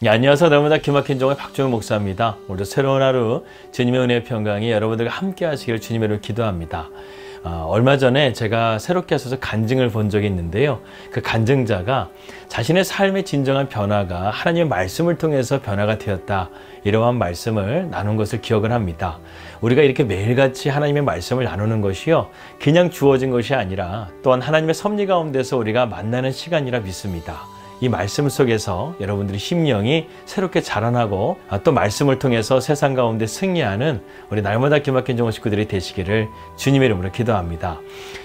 안녕하세요. 날마다 기막힌 종의 박종현 목사입니다. 오늘도 새로운 하루 주님의 은혜의 평강이 여러분들과 함께 하시기를 주님의 이름으로 기도합니다. 얼마 전에 제가 새롭게 하셔서 간증을 본 적이 있는데요. 그 간증자가 자신의 삶의 진정한 변화가 하나님의 말씀을 통해서 변화가 되었다, 이러한 말씀을 나눈 것을 기억을 합니다. 우리가 이렇게 매일같이 하나님의 말씀을 나누는 것이요, 그냥 주어진 것이 아니라 또한 하나님의 섭리 가운데서 우리가 만나는 시간이라 믿습니다. 이 말씀 속에서 여러분들의 심령이 새롭게 자라나고 또 말씀을 통해서 세상 가운데 승리하는 우리 날마다 기막힌 종의 식구들이 되시기를 주님의 이름으로 기도합니다.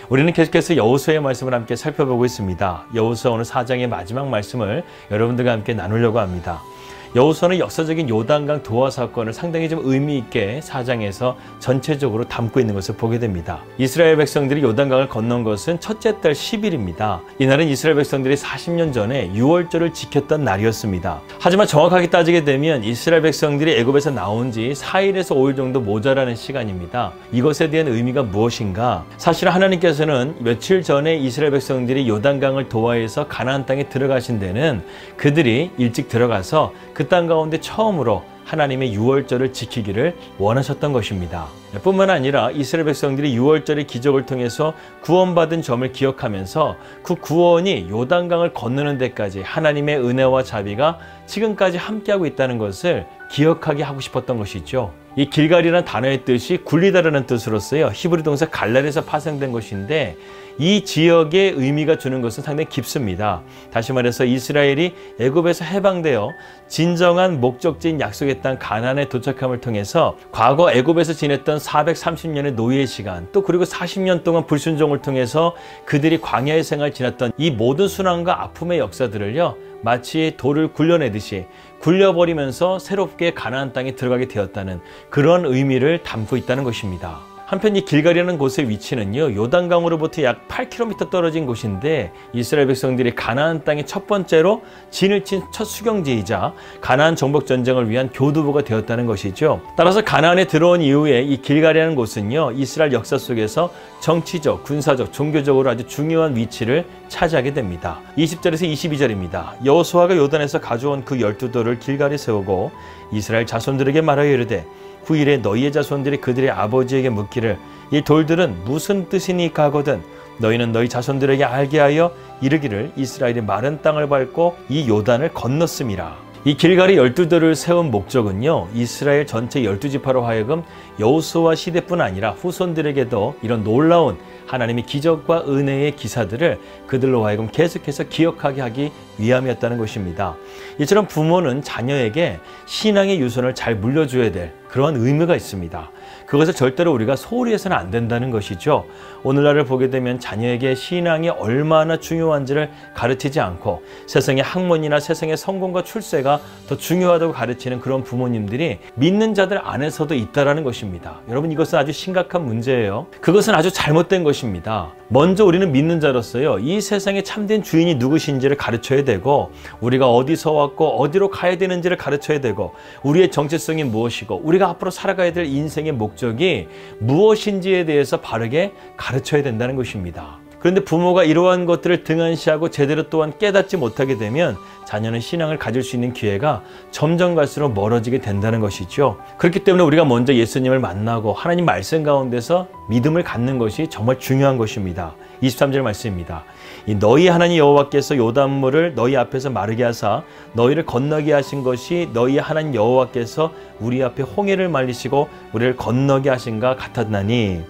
우리는 계속해서 여호수아의 말씀을 함께 살펴보고 있습니다. 여호수아 오늘 4장의 마지막 말씀을 여러분들과 함께 나누려고 합니다. 여호수아는 역사적인 요단강 도하 사건을 상당히 좀 의미 있게 4장에서 전체적으로 담고 있는 것을 보게 됩니다. 이스라엘 백성들이 요단강을 건넌 것은 첫째 달 10일입니다. 이날은 이스라엘 백성들이 40년 전에 유월절을 지켰던 날이었습니다. 하지만 정확하게 따지게 되면 이스라엘 백성들이 애굽에서 나온 지 4일에서 5일 정도 모자라는 시간입니다. 이것에 대한 의미가 무엇인가? 사실 하나님께서는 며칠 전에 이스라엘 백성들이 요단강을 도하해서 가나안 땅에 들어가신 데는 그들이 일찍 들어가서 그 땅 가운데 처음으로 하나님의 유월절을 지키기를 원하셨던 것입니다. 뿐만 아니라 이스라엘 백성들이 유월절의 기적을 통해서 구원받은 점을 기억하면서 그 구원이 요단강을 건너는 데까지 하나님의 은혜와 자비가 지금까지 함께하고 있다는 것을 기억하게 하고 싶었던 것이죠. 이 길갈이라는 단어의 뜻이 굴리다라는 뜻으로서요, 히브리 동사 갈랄에서 파생된 것인데 이 지역의 의미가 주는 것은 상당히 깊습니다. 다시 말해서 이스라엘이 애굽에서 해방되어 진정한 목적지인 약속의 땅 가나안에 도착함을 통해서 과거 애굽에서 지냈던 430년의 노예의 시간, 또 그리고 40년 동안 불순종을 통해서 그들이 광야의 생활을 지났던 이 모든 순환과 아픔의 역사들을요, 마치 돌을 굴려내듯이 굴려버리면서 새롭게 가나안 땅에 들어가게 되었다는 그런 의미를 담고 있다는 것입니다. 한편 이 길갈이라는 곳의 위치는요, 요단강으로부터 약 8km 떨어진 곳인데 이스라엘 백성들이 가나안 땅에 첫 번째로 진을 친 첫 수경지이자 가나안 정복 전쟁을 위한 교두보가 되었다는 것이죠. 따라서 가나안에 들어온 이후에 이 길갈이라는 곳은요, 이스라엘 역사 속에서 정치적, 군사적, 종교적으로 아주 중요한 위치를 차지하게 됩니다. 20절에서 22절입니다. 여호수아가 요단에서 가져온 그 12돌을 길갈에 세우고 이스라엘 자손들에게 말하여 이르되 그 일에 너희의 자손들이 그들의 아버지에게 묻기를 이 돌들은 무슨 뜻이니까 하거든 너희는 너희 자손들에게 알게 하여 이르기를 이스라엘이 마른 땅을 밟고 이 요단을 건넜음이라. 이 길갈이 12돌을 세운 목적은요, 이스라엘 전체 12지파로 하여금 여호수아 시대뿐 아니라 후손들에게도 이런 놀라운 하나님의 기적과 은혜의 기사들을 그들로 하여금 계속해서 기억하게 하기 위함이었다는 것입니다. 이처럼 부모는 자녀에게 신앙의 유산을 잘 물려줘야 될 그런 의무가 있습니다. 그것을 절대로 우리가 소홀히 해서는 안 된다는 것이죠. 오늘날을 보게 되면 자녀에게 신앙이 얼마나 중요한지를 가르치지 않고 세상의 학문이나 세상의 성공과 출세가 더 중요하다고 가르치는 그런 부모님들이 믿는 자들 안에서도 있다는 것입니다. 여러분, 이것은 아주 심각한 문제예요. 그것은 아주 잘못된 것입니다. 먼저 우리는 믿는 자로서요, 이 세상의 참된 주인이 누구신지를 가르쳐야 되고 우리가 어디서 왔고 어디로 가야 되는지를 가르쳐야 되고 우리의 정체성이 무엇이고 우리가 앞으로 살아가야 될 인생의 목적이 무엇인지에 대해서 바르게 가르쳐야 된다는 것입니다. 그런데 부모가 이러한 것들을 등한시하고 제대로 또한 깨닫지 못하게 되면 자녀는 신앙을 가질 수 있는 기회가 점점 갈수록 멀어지게 된다는 것이죠. 그렇기 때문에 우리가 먼저 예수님을 만나고 하나님 말씀 가운데서 믿음을 갖는 것이 정말 중요한 것입니다. 23절 말씀입니다. 이 너희 하나님 여호와께서 요단물을 너희 앞에서 마르게 하사 너희를 건너게 하신 것이 너희 하나님 여호와께서 우리 앞에 홍해를 말리시고 우리를 건너게 하신가 같았나니.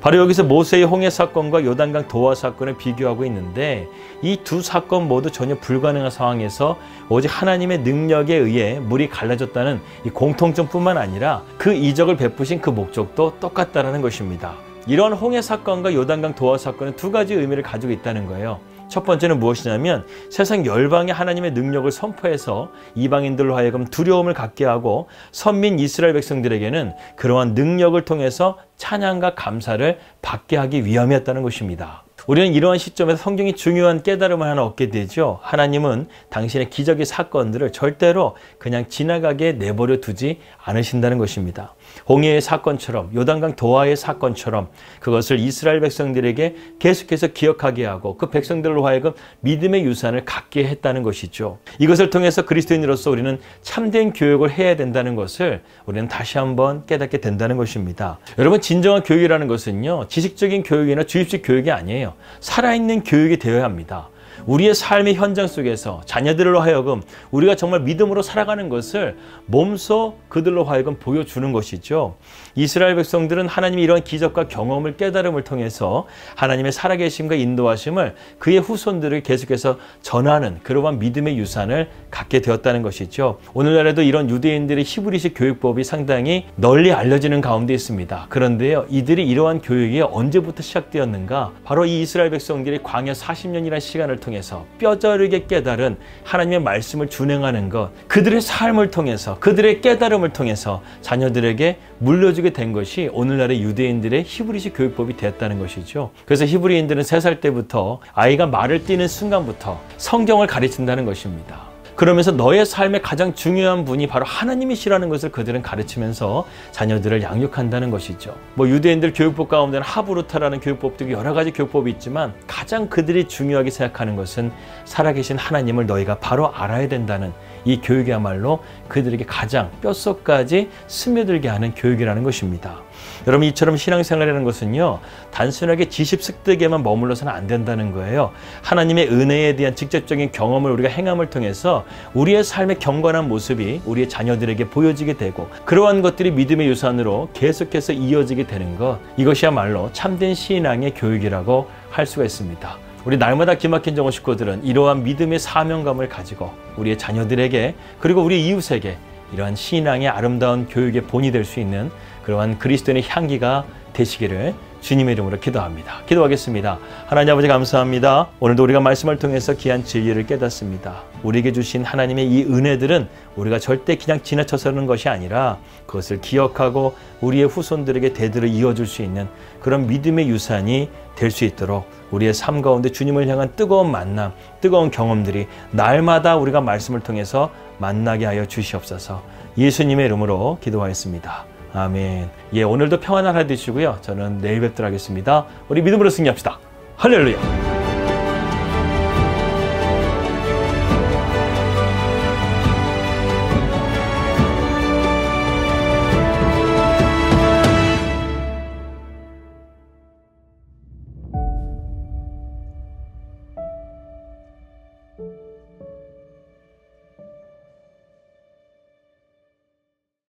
바로 여기서 모세의 홍해 사건과 요단강 도하 사건을 비교하고 있는데 이 두 사건 모두 전혀 불가능한 상황에서 오직 하나님의 능력에 의해 물이 갈라졌다는 이 공통점뿐만 아니라 그 이적을 베푸신 그 목적도 똑같다는 것입니다. 이런 홍해 사건과 요단강 도하 사건은 두 가지 의미를 가지고 있다는 거예요. 첫 번째는 무엇이냐면 세상 열방의 하나님의 능력을 선포해서 이방인들로 하여금 두려움을 갖게 하고 선민 이스라엘 백성들에게는 그러한 능력을 통해서 찬양과 감사를 받게 하기 위함이었다는 것입니다. 우리는 이러한 시점에서 성경이 중요한 깨달음을 하나 얻게 되죠. 하나님은 당신의 기적의 사건들을 절대로 그냥 지나가게 내버려 두지 않으신다는 것입니다. 홍해의 사건처럼, 요단강 도하의 사건처럼 그것을 이스라엘 백성들에게 계속해서 기억하게 하고 그 백성들로 하여금 믿음의 유산을 갖게 했다는 것이죠. 이것을 통해서 그리스도인으로서 우리는 참된 교육을 해야 된다는 것을 우리는 다시 한번 깨닫게 된다는 것입니다. 여러분, 진정한 교육이라는 것은요, 지식적인 교육이나 주입식 교육이 아니에요. 살아있는 교육이 되어야 합니다. 우리의 삶의 현장 속에서 자녀들로 하여금 우리가 정말 믿음으로 살아가는 것을 몸소 그들로 하여금 보여주는 것이죠. 이스라엘 백성들은 하나님의 이러한 기적과 경험을 깨달음을 통해서 하나님의 살아계심과 인도하심을 그의 후손들을 계속해서 전하는 그러한 믿음의 유산을 갖게 되었다는 것이죠. 오늘날에도 이런 유대인들의 히브리식 교육법이 상당히 널리 알려지는 가운데 있습니다. 그런데요, 이들이 이러한 교육이 언제부터 시작되었는가? 바로 이 이스라엘 백성들이 광야 40년이라는 시간을 통해서 뼈저리게 깨달은 하나님의 말씀을 준행하는 것, 그들의 삶을 통해서, 그들의 깨달음을 통해서 자녀들에게 물려주게 된 것이 오늘날의 유대인들의 히브리식 교육법이 되었다는 것이죠. 그래서 히브리인들은 3살 때부터 아이가 말을 띠는 순간부터 성경을 가르친다는 것입니다. 그러면서 너의 삶의 가장 중요한 분이 바로 하나님이시라는 것을 그들은 가르치면서 자녀들을 양육한다는 것이죠. 유대인들 교육법 가운데는 하브루타라는 교육법도 여러 가지 교육법이 있지만 가장 그들이 중요하게 생각하는 것은 살아계신 하나님을 너희가 바로 알아야 된다는 이 교육이야말로 그들에게 가장 뼛속까지 스며들게 하는 교육이라는 것입니다. 여러분, 이처럼 신앙생활이라는 것은요, 단순하게 지식 습득에만 머물러서는 안 된다는 거예요. 하나님의 은혜에 대한 직접적인 경험을 우리가 행함을 통해서 우리의 삶의 경건한 모습이 우리의 자녀들에게 보여지게 되고 그러한 것들이 믿음의 유산으로 계속해서 이어지게 되는 것, 이것이야말로 참된 신앙의 교육이라고 할 수가 있습니다. 우리 날마다 기막힌 정오 식구들은 이러한 믿음의 사명감을 가지고 우리의 자녀들에게 그리고 우리 이웃에게 이러한 신앙의 아름다운 교육의 본이 될 수 있는 그러한 그리스도인의 향기가 되시기를 주님의 이름으로 기도합니다. 기도하겠습니다. 하나님 아버지, 감사합니다. 오늘도 우리가 말씀을 통해서 귀한 진리를 깨닫습니다. 우리에게 주신 하나님의 이 은혜들은 우리가 절대 그냥 지나쳐서는 것이 아니라 그것을 기억하고 우리의 후손들에게 대대로 이어줄 수 있는 그런 믿음의 유산이 될 수 있도록 우리의 삶 가운데 주님을 향한 뜨거운 만남, 뜨거운 경험들이 날마다 우리가 말씀을 통해서 만나게 하여 주시옵소서. 예수님의 이름으로 기도하였습니다. 아멘. 오늘도 평안한 하루 되시고요. 저는 내일 뵙도록 하겠습니다. 우리 믿음으로 승리합시다. 할렐루야.